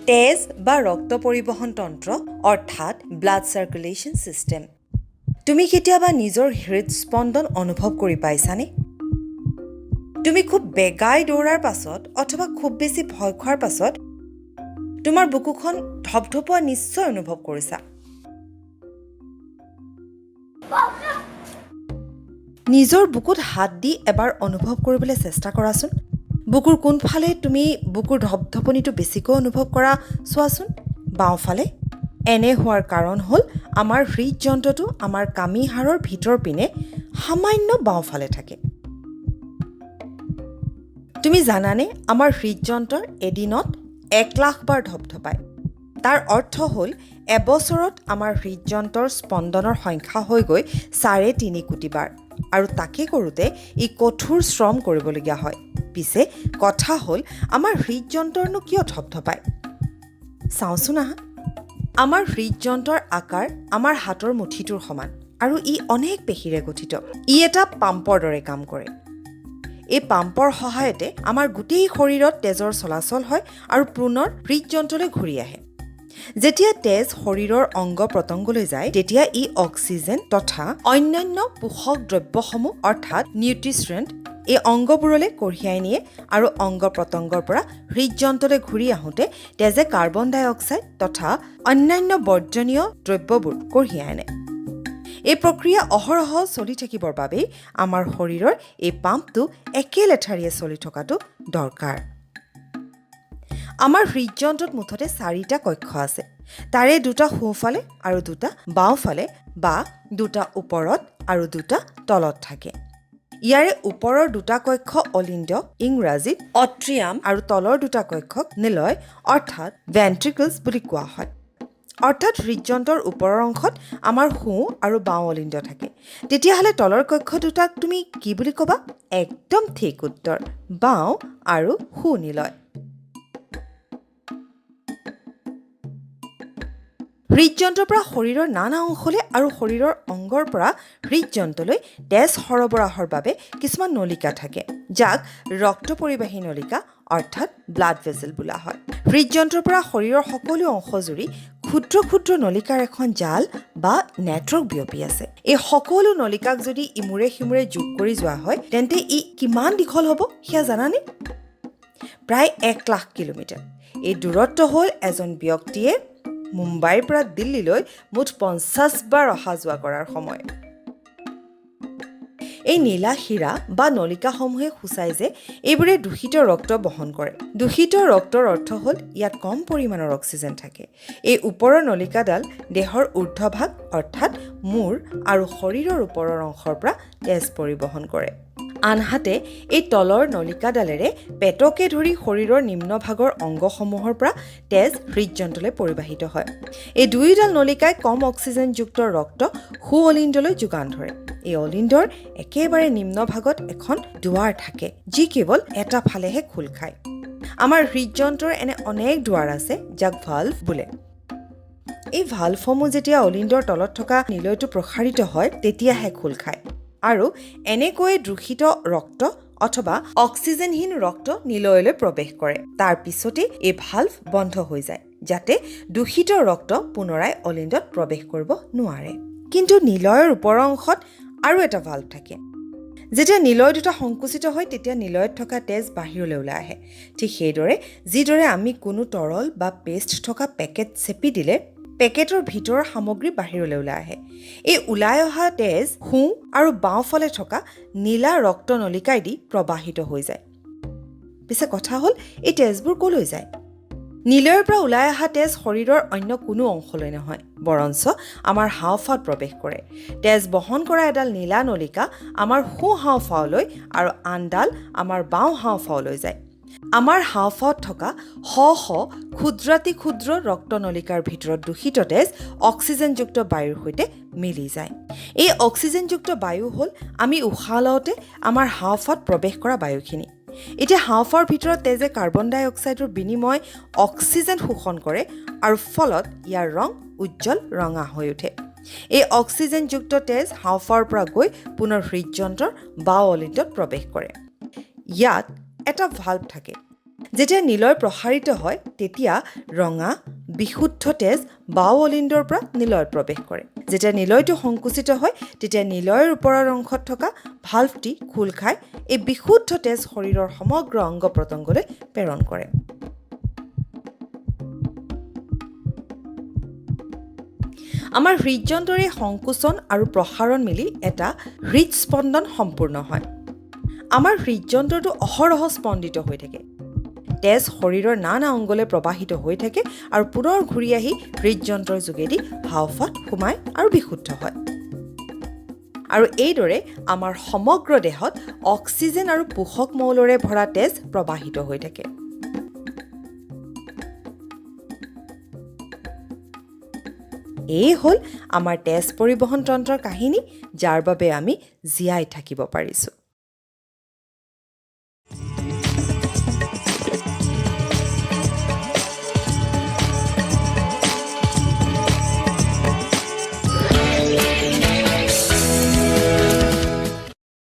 তেজ বা ৰক্ত পৰিবহণ তন্ত্ৰ অৰ্থাৎ ব্লাড চাৰ্কুলেশ্যন চিষ্টেম। তুমি কেতিয়াবা নিজৰ হৃদস্পন্দন অনুভৱ কৰি পাইছানে? তুমি খুব বেগাই দৌৰাৰ পাছত অথবা খুব বেছি ভয় খোৱাৰ পাছত তোমাৰ বুকুখন ধপধপোৱা নিশ্চয় অনুভৱ কৰিছা। নিজৰ বুকুত হাত দি এবাৰ অনুভৱ কৰিবলৈ চেষ্টা কৰাচোন। বুকুৰ কোনফালে তুমি বুকুৰ ধপধপনিটো বেছিকৈ অনুভৱ কৰা চোৱাচোন। বাওঁফালে। এনে হোৱাৰ কাৰণ হ'ল আমাৰ হৃদযন্ত্ৰটো আমাৰ কামি হাড়ৰ ভিতৰ পিনে সামান্য বাওঁফালে থাকে। তুমি জানানে আমাৰ হৃদযন্ত্ৰৰ এদিনত 1,00,000 বাৰ ধপধপায়। তাৰ অৰ্থ হ'ল এবছৰত আমাৰ হৃদযন্ত্ৰৰ স্পন্দনৰ সংখ্যা হৈ গৈ 3.5 কোটি বাৰ। আৰু তাকে কৰোঁতে ই কঠোৰ শ্ৰম কৰিবলগীয়া হয়। পিছে কথা হ'ল আমাৰ হৃদযন্ত্ৰনো কিয় ধপধপায়? চাওঁচোন আহা। আমাৰ হৃদযন্ত্ৰৰ আকাৰ আমাৰ হাতৰ মুঠিটোৰ সমান আৰু ই অনেক পেশীৰে গঠিত। ই এটা পাম্পৰ দৰে কাম কৰে। এই পাম্পৰ সহায়তে আমাৰ গোটেই শৰীৰত তেজৰ চলাচল হয় আৰু পুনৰ হৃদযন্ত্ৰলৈ ঘূৰি আহে। যেতিয়া তেজ শৰীৰৰ অংগ প্ৰত্যংগলৈ যায় তেতিয়া ই অক্সিজেন তথা অন্যান্য পোষক দ্ৰব্যসমূহ অৰ্থাৎ নিউট্ৰিচেণ্ট এই অংগবোৰলৈ কঢ়িয়াই নিয়ে আৰু অংগ প্ৰত্যংগৰ পৰা হৃদযন্ত্ৰলৈ ঘূৰি আহোঁতে তেজে কাৰ্বন ডাই অক্সাইড তথা অন্যান্য বৰ্জনীয় দ্ৰব্যবোৰ কঢ়িয়াই আনে। এই প্ৰক্ৰিয়া অহৰহ চলি থাকিবৰ বাবেই আমাৰ শৰীৰৰ এই পাম্পটো একে লেঠাৰিয়ে চলি থকাটো দৰকাৰ। আমাৰ হৃদযন্ত্ৰত মুঠতে 4টা কক্ষ আছে। তাৰে 2টা সোঁফালে আৰু 2টা বাওঁফালে বা 2টা ওপৰত আৰু 2টা তলত থাকে। ইয়াৰে ওপৰৰ 2টা কক্ষ অলিন্দ ইংৰাজীত অট্ৰিয়াম আৰু তলৰ 2টা কক্ষক নিলয় অৰ্থাৎ ভেন্ট্ৰিকলছ বুলি কোৱা হয়। অৰ্থাৎ হৃদযন্ত্ৰৰ ওপৰৰ অংশত আমাৰ সোঁ আৰু বাওঁ অলিন্দ থাকে। তেতিয়াহ'লে তলৰ কক্ষ 2টাক তুমি কি বুলি ক'বা? একদম ঠিক উত্তৰ, বাওঁ আৰু সোঁ নিলয়। হৃদযন্ত্ৰৰ পৰা শৰীৰৰ নানা অংশলৈ আৰু শৰীৰৰ অংগৰ পৰা হৃদযন্ত্ৰলৈ তেজ সৰবৰাহৰ বাবে কিছুমান নলিকা থাকে, যাক ৰক্ত পৰিবাহী নলিকা অৰ্থাৎ ব্লাড ভেছেল বোলা হয়। হৃদযন্ত্ৰৰ পৰা শৰীৰৰ সকলো অংশ জুৰি ক্ষুদ্ৰ ক্ষুদ্ৰ নলিকাৰ এখন জাল বা নেটৱৰ্ক বিয়পি আছে। এই সকলো নলিকাক যদি ইমূৰে সিমূৰে যোগ কৰি যোৱা হয় তেন্তে ই কিমান দীঘল হ'ব সেয়া জানানে? প্ৰায় 1,00,000 কিলোমিটাৰ। এই দূৰত্ব হ'ল এজন ব্যক্তিয়ে মুম্বাইৰ পৰা দিল্লীলৈ মুঠ 50 বাৰ অহা যোৱা কৰাৰ সময়। এই নীলা শিৰা বা নলিকাসমূহে সূচায় যে এইবোৰে দূষিত ৰক্ত বহন কৰে। দূষিত ৰক্তৰ অৰ্থ হ'ল ইয়াত কম পৰিমাণৰ অক্সিজেন থাকে। এই ওপৰৰ নলিকাডাল দেহৰ ঊৰ্ধ্বভাগ অৰ্থাৎ মূৰ আৰু শৰীৰৰ ওপৰৰ অংশৰ পৰা তেজ পৰিবহন কৰে। আনহাতে এই তলৰ নলিকাডালেৰে পেটকে ধৰি শৰীৰৰ নিম্নভাগৰ অংগসমূহৰ পৰা তেজ হৃদযন্ত্ৰলৈ পৰিবাহিত হয়। এই দুয়োডাল নলিকাই কম অক্সিজেনযুক্ত ৰক্ত সোঁ অলিন্দলৈ যোগান ধৰে। এই অলিন্দৰ একেবাৰে নিম্নভাগত এখন দুৱাৰ থাকে, যি কেৱল এটা ফালেহে খোল খায়। আমাৰ হৃদযন্ত্ৰৰ এনে অনেক দুৱাৰ আছে, যাক ভাল্ভ বোলে। এই ভাল্ভসমূহ যেতিয়া অলিন্দৰ তলত থকা নিলয়টো প্ৰসাৰিত হয় তেতিয়াহে খোল খায় আৰু এনেকৈয়ে দূষিত ৰক্ত অথবা অক্সিজেনহীন ৰক্ত নিলয়লৈ প্ৰৱেশ কৰে। তাৰ পিছতে এই ভাল্ভ বন্ধ হৈ যায়, যাতে দূষিত ৰক্ত পুনৰাই অলিন্দত প্ৰৱেশ কৰিব নোৱাৰে। কিন্তু নিলয়ৰ ওপৰৰ অংশত আৰু এটা ভাল্ভ থাকে। যেতিয়া নিলয় দুটা সংকুচিত হয় তেতিয়া নিলয়ত থকা তেজ বাহিৰলৈ ওলাই আহে। ঠিক সেইদৰে যিদৰে আমি কোনো তৰল বা পেষ্ট থকা পেকেট চেপি দিলে পেকেটৰ ভিতৰৰ সামগ্ৰী বাহিৰলৈ ওলাই আহে। এই ওলাই অহা তেজ সোঁ আৰু বাওঁফালে থকা নীলা ৰক্ত নলিকাইদি প্ৰবাহিত হৈ যায়। পিছে কথা হ'ল এই তেজবোৰ ক'লৈ যায়? নিলয়ৰ পৰা ওলাই অহা তেজ শৰীৰৰ অন্য কোনো অংশলৈ নহয়, বৰঞ্চ আমাৰ হাওঁফাওত প্ৰৱেশ কৰে। তেজ বহন কৰা এডাল নীলা নলিকা আমাৰ সোঁ হাওঁফাওলৈ আৰু আনডাল আমাৰ বাওঁ হাওঁফাওলৈ যায়। আমাৰ হাওঁফাওত থকা শ শ ক্ষুদ্ৰাতি ক্ষুদ্ৰ ৰক্তনলিকাৰ ভিতৰত দূষিত তেজ অক্সিজেনযুক্ত বায়ুৰ সৈতে মিলি যায়। এই অক্সিজেনযুক্ত বায়ু হ'ল আমি উশাহ লওঁতে আমাৰ হাওঁফাওত প্ৰৱেশ কৰা বায়ুখিনি। এতিয়া হাওঁফাওৰ ভিতৰত তেজে কাৰ্বন ডাই অক্সাইডৰ বিনিময় অক্সিজেন শোষণ কৰে আৰু ফলত ইয়াৰ ৰং উজ্জ্বল ৰঙা হৈ উঠে। এই অক্সিজেনযুক্ত তেজ হাওঁফাওৰ পৰা গৈ পুনৰ হৃদযন্ত্ৰৰ বাওঁ অলিন্দত প্ৰৱেশ কৰে। ইয়াত এটা ভাল্ভ থাকে। যেতিয়া নিলয় প্ৰসাৰিত হয় তেতিয়া ৰঙা বিশুদ্ধ তেজ বাও অলিণ্ডৰ পৰা নিলয়ত প্ৰৱেশ কৰে। যেতিয়া নিলয়টো সংকুচিত হয় তেতিয়া নিলয়ৰ ওপৰৰ অংশত থকা ভাল্ভটি খোল খাই এই বিশুদ্ধ তেজ শৰীৰৰ সমগ্ৰ অংগ প্ৰত্যংগলৈ প্ৰেৰণ কৰে। আমাৰ হৃদযন্ত্ৰৰ এই সংকোচন আৰু প্ৰসাৰণ মিলি এটা হৃদস্পন্দন সম্পূৰ্ণ হয়। আমাৰ হৃদযন্ত্ৰটো অহৰহ স্পন্দিত হৈ থাকে। তেজ শৰীৰৰ নানা অংগলৈ প্ৰবাহিত হৈ থাকে আৰু পুনৰ ঘূৰি আহি হৃদযন্ত্ৰৰ যোগেদি হাওফাওত সোমায় আৰু বিশুদ্ধ হয়। আৰু এইদৰে আমাৰ সমগ্ৰ দেহত অক্সিজেন আৰু পোষক মৌলৰে ভৰা তেজ প্ৰবাহিত হৈ থাকে। এই হ'ল আমাৰ তেজ পৰিবহণ তন্ত্ৰৰ কাহিনী, যাৰ বাবে আমি জীয়াই থাকিব পাৰিছোঁ।